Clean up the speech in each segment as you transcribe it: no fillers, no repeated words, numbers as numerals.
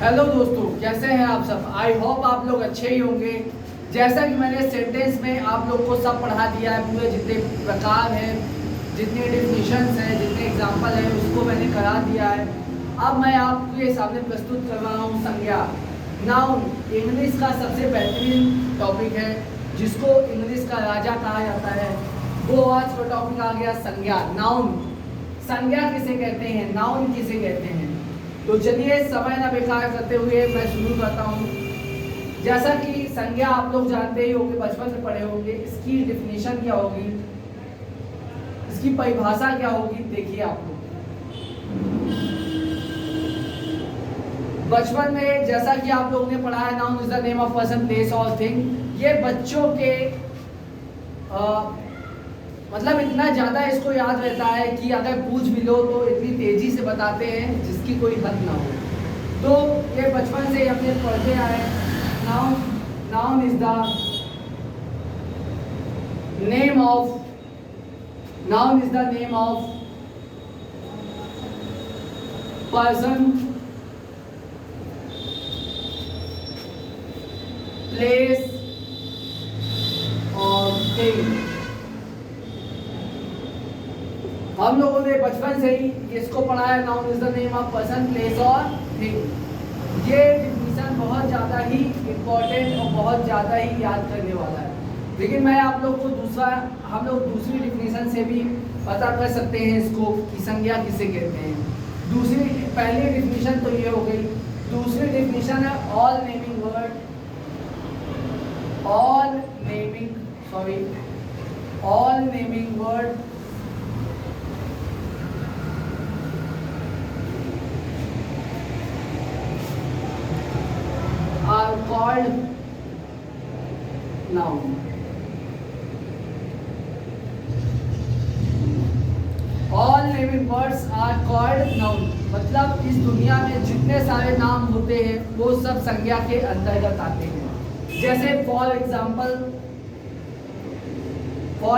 Hello दोस्तों, कैसे हैं आप सब। आई होप आप लोग अच्छे ही होंगे। जैसा कि मैंने सेंटेंस में आप लोग को सब पढ़ा दिया है, पूरे जितने प्रकार हैं, जितने डिफिनीशंस हैं, जितने एग्जाम्पल हैं, उसको मैंने करा दिया है। अब मैं आपके सामने प्रस्तुत कर रहा हूँ संज्ञा। नाउन इंग्लिश का सबसे बेहतरीन टॉपिक है, जिसको इंग्लिश का राजा कहा जाता है। वो आज का टॉपिक आ गया संज्ञा। नाउन, संज्ञा किसे कहते हैं, नाउन किसे कहते हैं। तो चलिए समय ना बेकार करते हुए मैं शुरू करता हूँ। जैसा कि संज्ञा आप लोग जानते ही होंगे, बचपन में पढ़े होंगे। इसकी डिफिनीशन क्या होगी, इसकी परिभाषा क्या होगी, देखिए आप लोग। बचपन में जैसा कि आप लोगों ने पढ़ा है, noun is the name of person, place और थिंग। ये बच्चों के मतलब इतना ज़्यादा इसको याद रहता है कि अगर पूछ भी लो तो इतनी तेज़ी से बताते हैं जिसकी कोई हद ना हो। तो ये बचपन से अपने पढ़ते आए। Noun, noun is the name of, noun is the name of person, place और थिंग। हम लोगों ने बचपन से ही इसको पढ़ा है। Noun is the name of person, place और थिंग। ये डिफिनीशन बहुत ज़्यादा ही इम्पोर्टेंट और बहुत ज़्यादा ही याद करने वाला है। लेकिन मैं आप लोग को हम लोग दूसरी डिफिनीशन से भी पता कर सकते हैं इसको कि संज्ञा किसे कहते हैं। पहली डिफिनीशन तो ये हो गई। दूसरी डिफिनीशन है all naming word, all naming word are called noun. All naming words are called noun. मतलब इस दुनिया में जितने सारे नाम होते हैं वो सब संज्ञा के अंतर्गत आते हैं। जैसे फॉर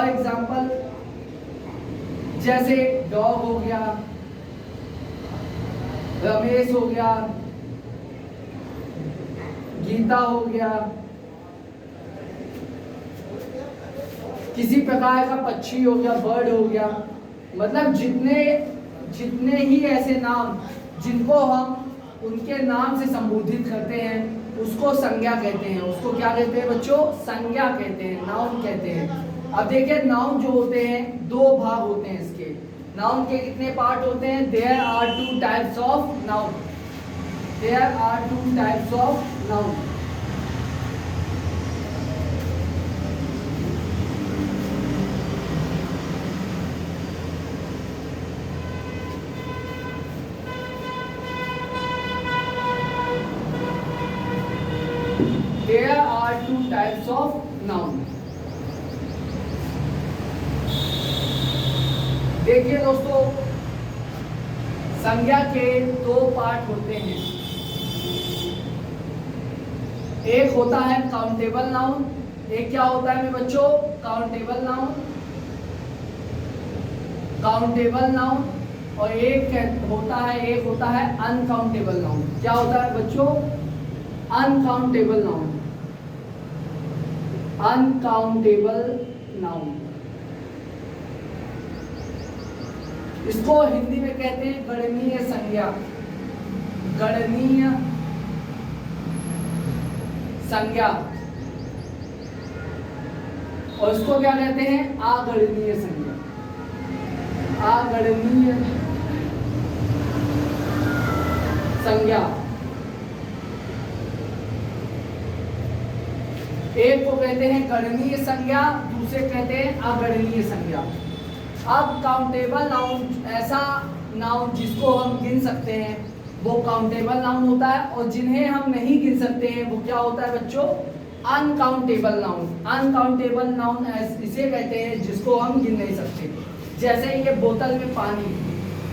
एग्जाम्पल जैसे डॉग हो गया, रमेश हो गया, गीता हो गया, किसी प्रकार का पक्षी हो गया, बर्ड हो गया। मतलब जितने ही ऐसे नाम जिनको हम उनके नाम से संबोधित करते हैं उसको संज्ञा कहते हैं। उसको क्या कहते हैं बच्चों, संज्ञा कहते हैं, नाउन कहते हैं। अब देखिए, नाउन जो होते हैं दो भाग होते हैं इसके। नाउन के कितने पार्ट होते हैं, there are two types of noun. There are two types of noun. There are two types of noun. देखिए दोस्तों, संज्ञा के दो पार्ट होते हैं। एक होता है काउंटेबल नाउन। एक क्या होता है मेरे बच्चों, काउंटेबल नाउन। और एक होता है अनकाउंटेबल नाउन। क्या होता है बच्चों, अनकाउंटेबल नाउन। इसको हिंदी में कहते हैं गणनीय संज्ञा। और इसको क्या कहते हैं, अगणनीय संज्ञा। एक को कहते हैं गणनीय संज्ञा, दूसरे कहते हैं अगणनीय संज्ञा। अब काउंटेबल नाउन, ऐसा नाउन जिसको हम गिन सकते हैं वो काउंटेबल नाउन होता है, और जिन्हें हम नहीं गिन सकते हैं वो क्या होता है बच्चों, अनकाउंटेबल नाउन इसे कहते हैं जिसको हम गिन नहीं सकते। जैसे ये बोतल में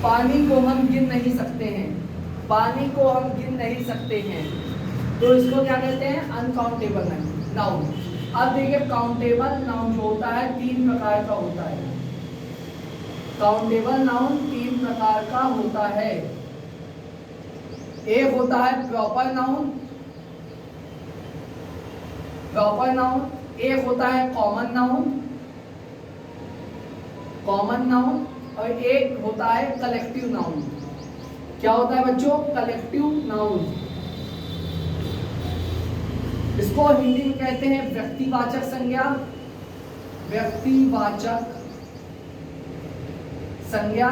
पानी को हम गिन नहीं सकते हैं, तो इसको क्या कहते हैं, अनकाउंटेबल नाउन। अब देखिए, काउंटेबल नाउन जो होता है तीन प्रकार का होता है। काउंटेबल नाउन तीन प्रकार का होता है। एक होता है प्रॉपर नाउन, प्रॉपर नाउन, एक होता है कॉमन नाउन, कॉमन नाउन, और एक होता है कलेक्टिव नाउन। क्या होता है बच्चों? Collective noun. इसको हिंदी में कहते हैं व्यक्तिवाचक संज्ञा, व्यक्तिवाचक संज्ञा।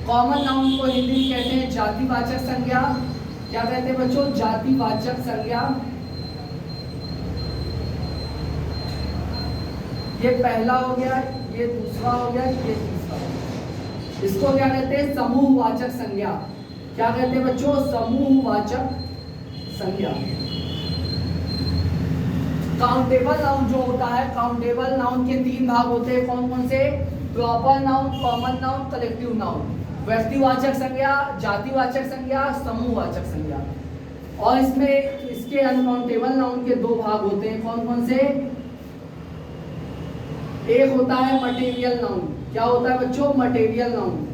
कॉमन नाउन को हिंदी में कहते हैं जातिवाचक संज्ञा। क्या कहते हैं बच्चों? जातिवाचक संज्ञा। ये पहला हो गया, ये दूसरा हो गया, ये तीसरा हो गया। इसको क्या कहते हैं? समूहवाचक संज्ञा। क्या कहते हैं बच्चों? समूहवाचक संज्ञा। काउंटेबल नाउन जो होता है, काउंटेबल नाउन के तीन भाग होते हैं। कौन कौन से? Proper noun, common noun, collective noun. व्यक्तिवाचक संज्ञा, जातिवाचक संज्ञा, समूहवाचक संज्ञा। और इसमें इसके अनकाउंटेबल नाउन के दो भाग होते हैं। कौन कौन से? एक होता है मटेरियल नाउन। क्या होता है बच्चों? Material noun,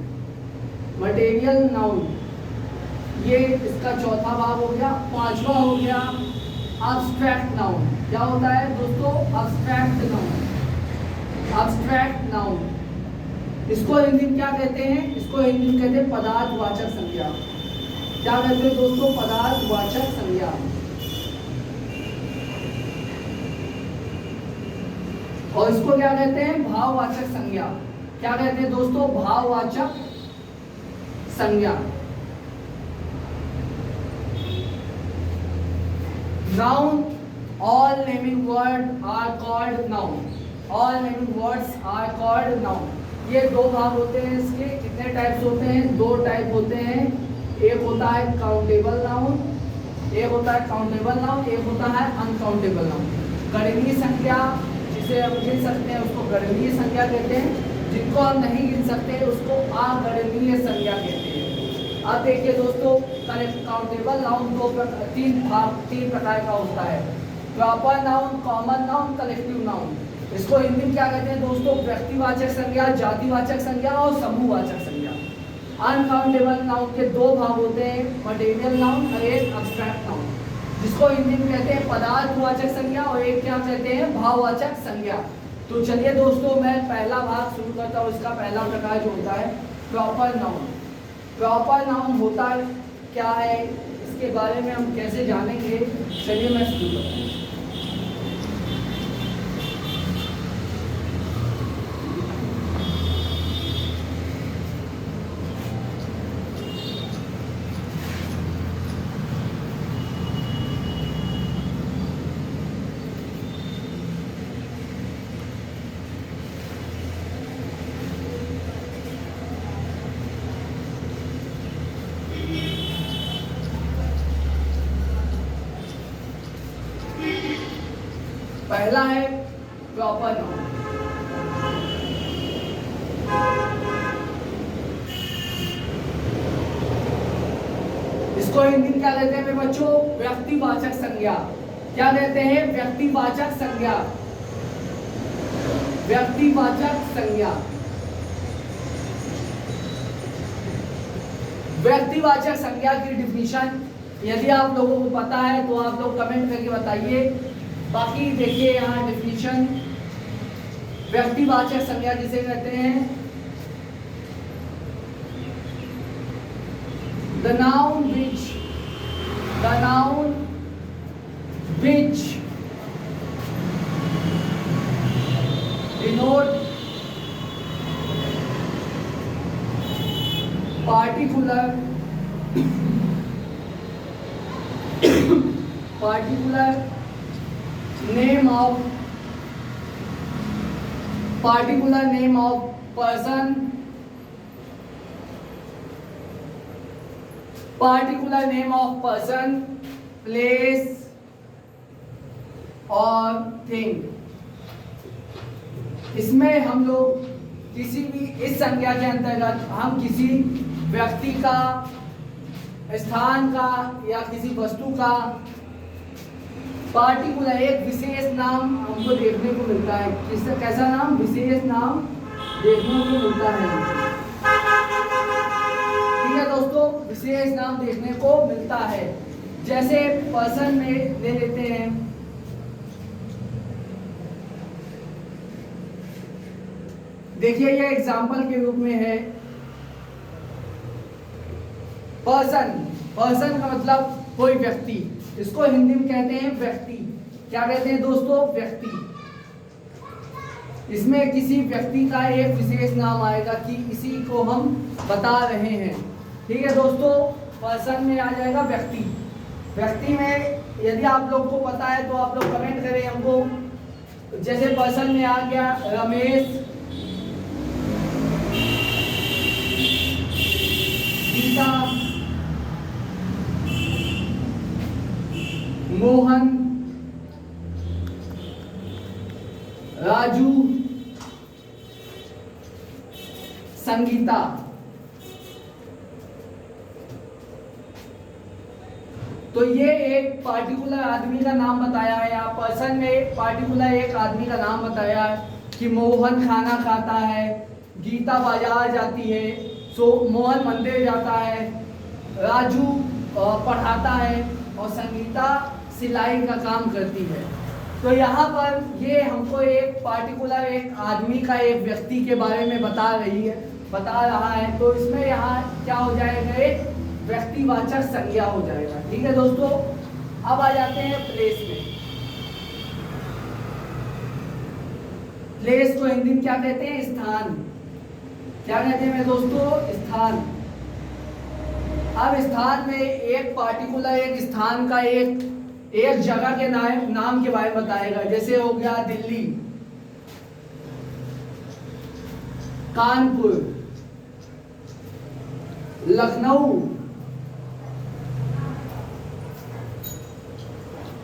material noun. ये इसका चौथा भाग हो गया। पांचवा हो गया अब्स्ट्रैक्ट नाउन। क्या होता है दोस्तों? Abstract noun, abstract noun. इसको हिंदी में क्या कहते हैं? इसको हिंदी में कहते हैं पदार्थवाचक संज्ञा। क्या कहते हैं दोस्तों? पदार्थवाचक संज्ञा। और इसको क्या कहते हैं? भाववाचक संज्ञा। क्या कहते हैं दोस्तों? भाववाचक संज्ञा। Noun, all naming word are called noun, all naming words are called noun। ये दो भाग होते हैं इसके। कितने टाइप्स होते हैं? दो टाइप होते हैं। एक होता है काउंटेबल नाउन, एक होता है काउंटेबल नाउन, एक होता है अनकाउंटेबल नाउन। गणनीय संख्या जिसे हम गिन सकते हैं उसको गणनीय संख्या कहते हैं, जिनको हम नहीं गिन सकते उसको अगणनीय संज्ञा कहते हैं। अब देखिए दोस्तों, काउंटेबल नाउन तीन प्रकार का होता है। Proper noun, common noun, collective noun. इसको हिंदी में क्या कहते हैं दोस्तों? व्यक्तिवाचक संज्ञा, जातिवाचक संज्ञा और समूहवाचक संज्ञा। अनकाउंटेबल नाउन के दो भाग होते हैं, मटेरियल नाउन और एक अब्स्ट्रैक्ट नाउन, जिसको हिंदी में कहते हैं पदार्थवाचक संज्ञा और एक क्या कहते हैं? भाववाचक संज्ञा। तो चलिए दोस्तों, मैं पहला भाग शुरू करता हूँ। इसका पहला प्रकार जो होता है प्रॉपर नाउन। प्रॉपर नाउन होता क्या है, इसके बारे में हम कैसे जानेंगे? चलिए मैं शुरू करता हूँ। पहला है प्रॉपर नाउन। इसको हिंदी में क्या कहते हैं बच्चों? व्यक्तिवाचक संज्ञा। क्या कहते हैं? व्यक्तिवाचक संज्ञा, व्यक्तिवाचक संज्ञा। व्यक्तिवाचक संज्ञा की डिफिनीशन यदि आप लोगों को पता है तो आप लोग कमेंट करके बताइए। बाकी देखिए यहाँ डिफिनीशन, व्यक्तिवाचक संज्ञा जिसे कहते हैं the noun which denote particular name of person, particular name of person, place और thing। इसमें हम लोग किसी भी इस संज्ञा के अंतर्गत हम किसी व्यक्ति का, स्थान का या किसी वस्तु का पार्टिकुलर एक विशेष नाम हमको देखने को मिलता है। किसका कैसा नाम? विशेष नाम देखने को मिलता है। ठीक है दोस्तों, विशेष नाम देखने को मिलता है। जैसे पर्सन में ले लेते हैं, देखिए ये एग्जाम्पल के रूप में है पर्सन। पर्सन का मतलब कोई व्यक्ति, इसको हिंदी में कहते हैं व्यक्ति। क्या कहते हैं दोस्तों? व्यक्ति। इसमें किसी व्यक्ति का एक विशेष नाम आएगा कि इसी को हम बता रहे हैं। ठीक है दोस्तों, पर्सन में आ जाएगा व्यक्ति। व्यक्ति में यदि आप लोग को पता है तो आप लोग कमेंट करें हमको। जैसे पर्सन में आ गया रमेश, गीता, मोहन, राजू, संगीता। तो ये एक पार्टिकुलर आदमी का नाम बताया है। आप पर्सन में पार्टिकुलर एक आदमी का नाम बताया है कि मोहन खाना खाता है, गीता बाजार जाती है, मोहन मंदिर जाता है, राजू पढ़ाता है और संगीता सिलाई का काम करती है। तो यहाँ पर ये हमको एक पार्टिकुलर एक आदमी का, एक व्यक्ति के बारे में बता रहा है। तो इसमें यहाँ क्या हो जाएगा? एक व्यक्तिवाचक संज्ञा हो जाएगा। ठीक है दोस्तों, अब आ जाते हैं प्लेस में। प्लेस को हिंदी में क्या कहते हैं? स्थान। क्या कहते हैं दोस्तों? स्थान। अब स्थान में एक पार्टिकुलर एक स्थान का एक जगह के नाम के बारे में बताएगा। जैसे हो गया दिल्ली, कानपुर, लखनऊ।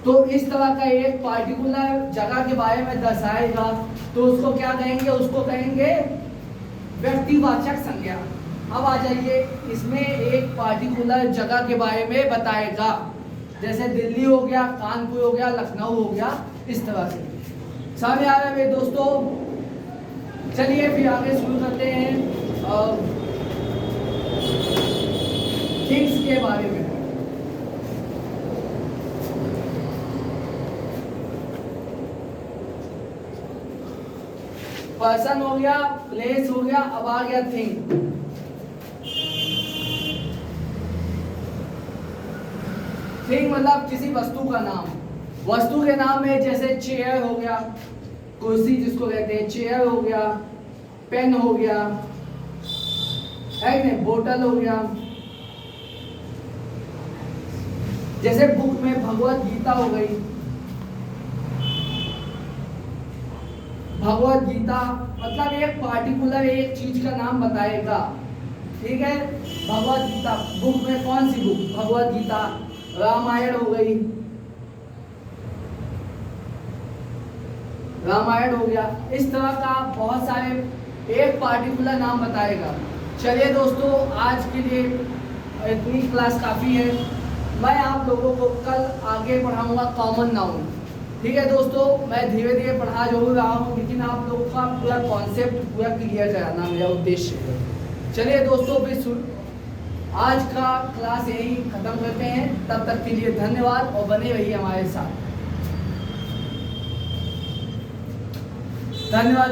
तो इस तरह का एक पार्टिकुलर जगह के बारे में दर्शाएगा। तो उसको क्या कहेंगे? उसको कहेंगे व्यक्तिवाचक संज्ञा। अब आ जाइए, इसमें एक पार्टिकुलर जगह के बारे में बताएगा। जैसे दिल्ली हो गया, कानपुर हो गया, लखनऊ हो गया, इस तरह से। समझ आ रहा है मेरे दोस्तों? चलिए फिर आगे शुरू करते हैं थिंग्स के बारे में। पर्सन हो गया, प्लेस हो गया, अब आ गया थिंग। थिंग मतलब किसी वस्तु का नाम। वस्तु के नाम में जैसे चेयर हो गया, कुर्सी जिसको कहते हैं, चेयर हो गया, पेन हो गया, है नहीं, बोतल हो गया। जैसे बुक में भगवत गीता हो गई। भगवत गीता मतलब एक पार्टिकुलर एक चीज का नाम बताएगा। ठीक है, भगवत गीता बुक में कौन सी बुक? भगवत गीता। रामायण हो गई, रामायण हो गया। इस तरह का बहुत सारे एक पार्टिकुलर नाम बताएगा। चलिए दोस्तों, आज के लिए इतनी क्लास काफ़ी है। मैं आप लोगों को कल आगे पढ़ाऊंगा कॉमन नाउन। ठीक है दोस्तों, मैं धीरे धीरे पढ़ा जरूर रहा हूँ, लेकिन आप लोगों का पूरा कॉन्सेप्ट पूरा क्लियर कराना मेरा उद्देश्य है। चलिए दोस्तों, फिर आज का क्लास यही खत्म करते हैं। तब तक के लिए धन्यवाद और बने रहिए हमारे साथ। धन्यवाद।